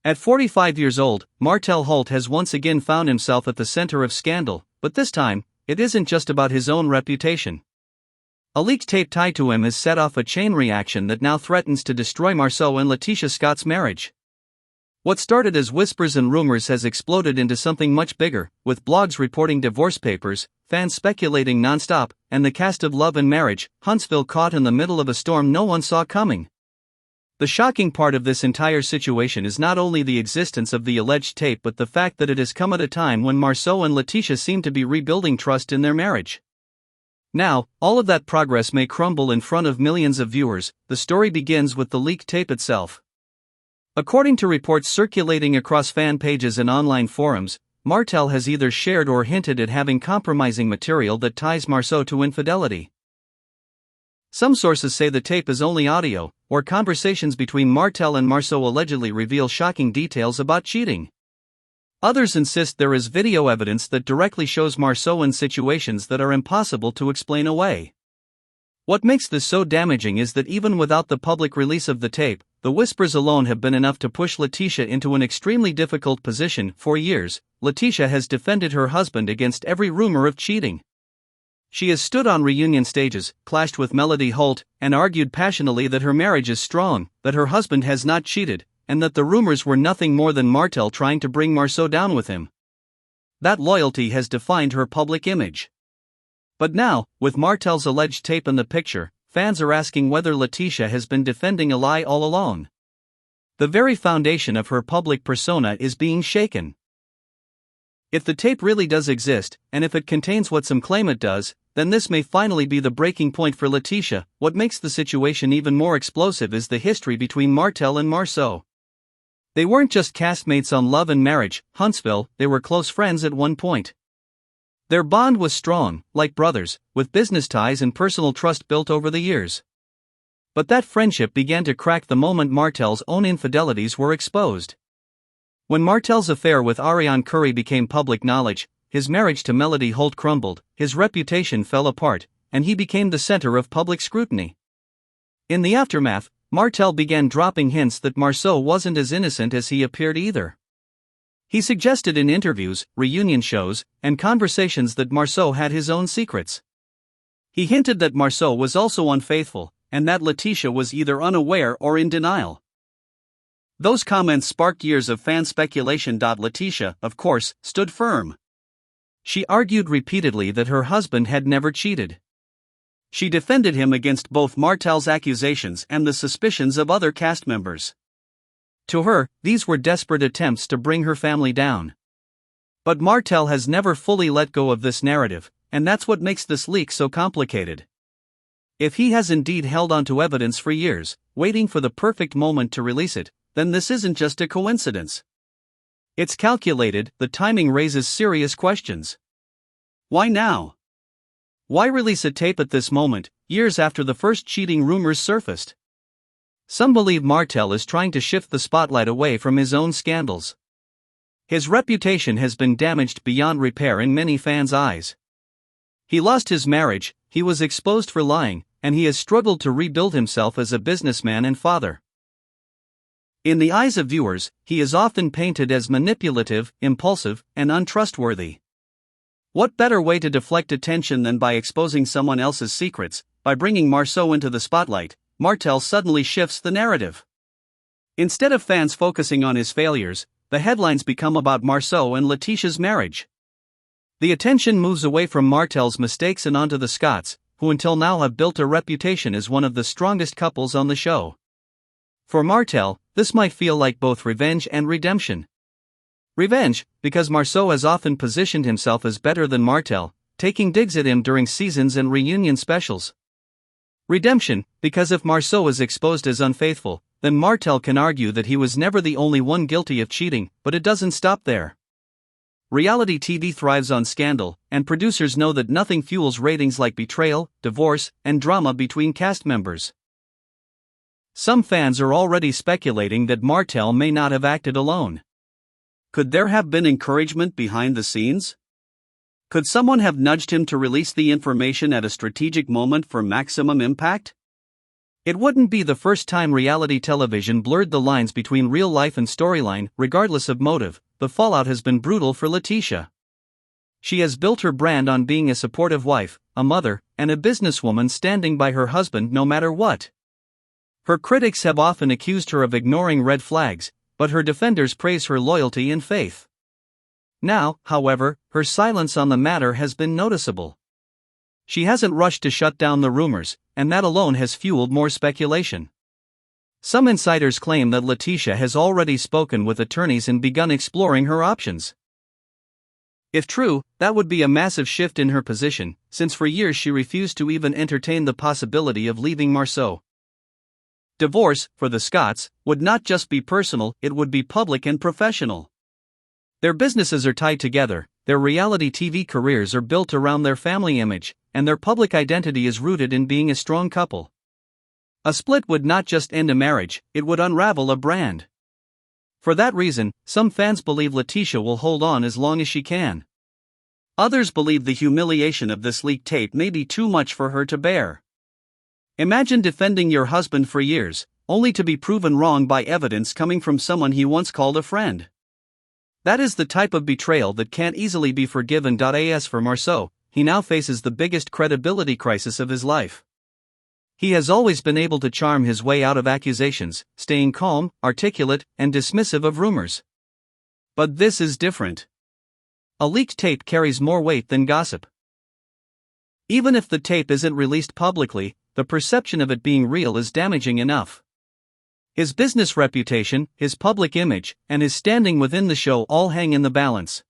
At 45 years old, Martell Holt has once again found himself at the center of scandal, but this time, it isn't just about his own reputation. A leaked tape tied to him has set off a chain reaction that now threatens to destroy Marsau and LaTisha Scott's marriage. What started as whispers and rumors has exploded into something much bigger, with blogs reporting divorce papers, fans speculating nonstop, and the cast of Love and Marriage, Huntsville caught in the middle of a storm no one saw coming. The shocking part of this entire situation is not only the existence of the alleged tape but the fact that it has come at a time when Marsau and LaTisha seem to be rebuilding trust in their marriage. Now, all of that progress may crumble in front of millions of viewers. The story begins with the leaked tape itself. According to reports circulating across fan pages and online forums, Martell has either shared or hinted at having compromising material that ties Marsau to infidelity. Some sources say the tape is only audio, or conversations between Martell and Marsau allegedly reveal shocking details about cheating. Others insist there is video evidence that directly shows Marsau in situations that are impossible to explain away. What makes this so damaging is that even without the public release of the tape, the whispers alone have been enough to push LaTisha into an extremely difficult position. For years, LaTisha has defended her husband against every rumor of cheating. She has stood on reunion stages, clashed with Martell Holt, and argued passionately that her marriage is strong, that her husband has not cheated, and that the rumors were nothing more than Martell trying to bring Marsau down with him. That loyalty has defined her public image. But now, with Martell's alleged tape in the picture, fans are asking whether LaTisha has been defending a lie all along. The very foundation of her public persona is being shaken. If the tape really does exist, and if it contains what some claim it does, then this may finally be the breaking point for LaTisha. What makes the situation even more explosive is the history between Martell and Marsau. They weren't just castmates on Love and Marriage, Huntsville, they were close friends at one point. Their bond was strong, like brothers, with business ties and personal trust built over the years. But that friendship began to crack the moment Martell's own infidelities were exposed. When Martell's affair with Ariane Curry became public knowledge, his marriage to Martell Holt crumbled, his reputation fell apart, and he became the center of public scrutiny. In the aftermath, Martell began dropping hints that Marsau wasn't as innocent as he appeared either. He suggested in interviews, reunion shows, and conversations that Marsau had his own secrets. He hinted that Marsau was also unfaithful, and that LaTisha was either unaware or in denial. Those comments sparked years of fan speculation. LaTisha, of course, stood firm. She argued repeatedly that her husband had never cheated. She defended him against both Martell's accusations and the suspicions of other cast members. To her, these were desperate attempts to bring her family down. But Martell has never fully let go of this narrative, and that's what makes this leak so complicated. If he has indeed held onto evidence for years, waiting for the perfect moment to release it, then this isn't just a coincidence. It's calculated. The timing raises serious questions. Why now? Why release a tape at this moment, years after the first cheating rumors surfaced? Some believe Martell is trying to shift the spotlight away from his own scandals. His reputation has been damaged beyond repair in many fans' eyes. He lost his marriage, he was exposed for lying, and he has struggled to rebuild himself as a businessman and father. In the eyes of viewers, he is often painted as manipulative, impulsive, and untrustworthy. What better way to deflect attention than by exposing someone else's secrets? By bringing Marsau into the spotlight, Martell suddenly shifts the narrative. Instead of fans focusing on his failures, the headlines become about Marsau and LaTisha's marriage. The attention moves away from Martell's mistakes and onto the Scotts, who until now have built a reputation as one of the strongest couples on the show. For Martell, this might feel like both revenge and redemption. Revenge, because Marsau has often positioned himself as better than Martell, taking digs at him during seasons and reunion specials. Redemption, because if Marsau is exposed as unfaithful, then Martell can argue that he was never the only one guilty of cheating, but it doesn't stop there. Reality TV thrives on scandal, and producers know that nothing fuels ratings like betrayal, divorce, and drama between cast members. Some fans are already speculating that Martell may not have acted alone. Could there have been encouragement behind the scenes? Could someone have nudged him to release the information at a strategic moment for maximum impact? It wouldn't be the first time reality television blurred the lines between real life and storyline. Regardless of motive, the fallout has been brutal for LaTisha. She has built her brand on being a supportive wife, a mother, and a businesswoman standing by her husband no matter what. Her critics have often accused her of ignoring red flags, but her defenders praise her loyalty and faith. Now, however, her silence on the matter has been noticeable. She hasn't rushed to shut down the rumors, and that alone has fueled more speculation. Some insiders claim that LaTisha has already spoken with attorneys and begun exploring her options. If true, that would be a massive shift in her position, since for years she refused to even entertain the possibility of leaving Marsau. Divorce, for the Scotts, would not just be personal, it would be public and professional. Their businesses are tied together, their reality TV careers are built around their family image, and their public identity is rooted in being a strong couple. A split would not just end a marriage, it would unravel a brand. For that reason, some fans believe LaTisha will hold on as long as she can. Others believe the humiliation of this leaked tape may be too much for her to bear. Imagine defending your husband for years, only to be proven wrong by evidence coming from someone he once called a friend. That is the type of betrayal that can't easily be forgiven. As for Marsau, he now faces the biggest credibility crisis of his life. He has always been able to charm his way out of accusations, staying calm, articulate, and dismissive of rumors. But this is different. A leaked tape carries more weight than gossip. Even if the tape isn't released publicly, the perception of it being real is damaging enough. His business reputation, his public image, and his standing within the show all hang in the balance.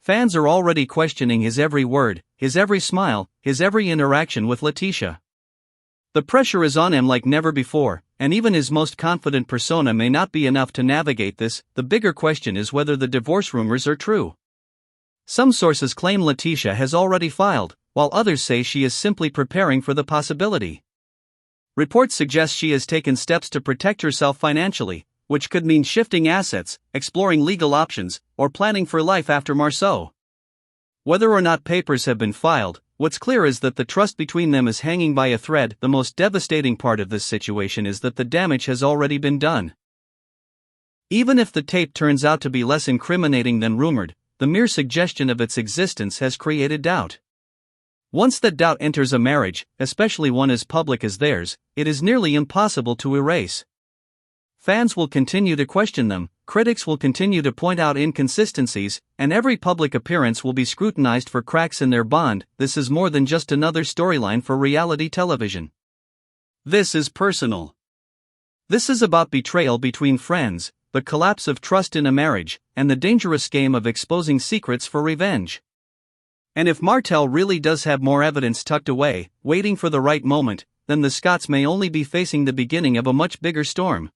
Fans are already questioning his every word, his every smile, his every interaction with LaTisha. The pressure is on him like never before, and even his most confident persona may not be enough to navigate this. The bigger question is whether the divorce rumors are true. Some sources claim LaTisha has already filed, while others say she is simply preparing for the possibility. Reports suggest she has taken steps to protect herself financially, which could mean shifting assets, exploring legal options, or planning for life after Marsau. Whether or not papers have been filed, what's clear is that the trust between them is hanging by a thread. The most devastating part of this situation is that the damage has already been done. Even if the tape turns out to be less incriminating than rumored, the mere suggestion of its existence has created doubt. Once that doubt enters a marriage, especially one as public as theirs, it is nearly impossible to erase. Fans will continue to question them, critics will continue to point out inconsistencies, and every public appearance will be scrutinized for cracks in their bond. This is more than just another storyline for reality television. This is personal. This is about betrayal between friends, the collapse of trust in a marriage, and the dangerous game of exposing secrets for revenge. And if Martell really does have more evidence tucked away, waiting for the right moment, then the Scotts may only be facing the beginning of a much bigger storm.